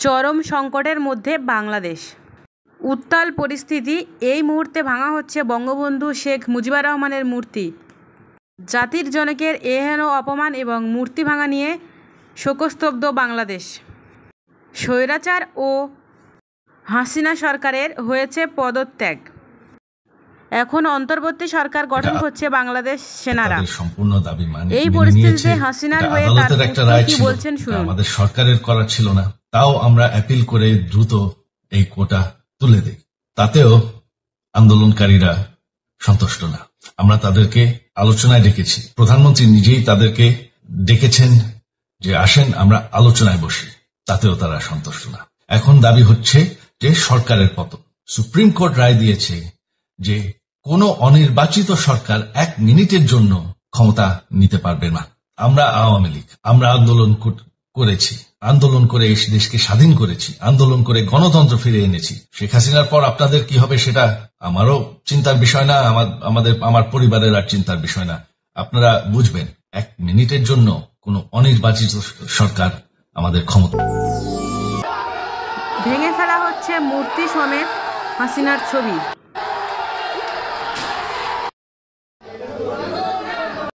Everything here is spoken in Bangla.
চরম সংকটের মধ্যে বাংলাদেশ। উত্তাল পরিস্থিতি। এই মুহূর্তে ভাঙা হচ্ছে বঙ্গবন্ধু শেখ মুজিবুর রহমানের মূর্তি। জাতির জনকের এহেন অপমান এবং মূর্তি ভাঙা নিয়ে শোকস্তব্ধ বাংলাদেশ। স্বৈরাচার ও হাসিনা সরকারের হয়েছে পদত্যাগ। এখন অন্তর্বর্তী সরকার গঠন করছে বাংলাদেশ সেনারা। এই পরিস্থিতিতে হাসিনার হয়ে তার কি বলছেন শুনুন। আমাদের সরকারের করা ছিল না, তাও আমরা অ্যাপিল করে দ্রুত এই কোটা তুলে দেই। তাতেও আন্দোলনকারীরা সন্তুষ্ট না। আমরা তাদেরকে আলোচনায় ডেকেছি, প্রধানমন্ত্রী নিজেই তাদেরকে ডেকেছেন যে আসেন আমরা আলোচনায় বসি, তাতেও তারা সন্তুষ্ট না। এখন দাবি হচ্ছে যে সরকারের পতন। সুপ্রিম কোর্ট রায় দিয়েছে যে কোন অনির্বাচিত সরকার 1 মিনিটের জন্য ক্ষমতা নিতে পারবে না। আমরা আওয়ামী লীগ, আমরা আন্দোলন করেছি, আন্দোলন করে এই দেশকে স্বাধীন করেছি, আন্দোলন করে গণতন্ত্র ফিরে এনেছি। শেখ হাসিনার পর আপনাদের কি হবে সেটা আমারও চিন্তার বিষয় না, আমার পরিবারের আর চিন্তার বিষয় না। আপনারা বুঝবেন 1 মিনিটের জন্য কোন অনির্বাচিত সরকার আমাদের ক্ষমতা। ভেঙে ফেলা হচ্ছে মূর্তি সমেত হাসিনার ছবি।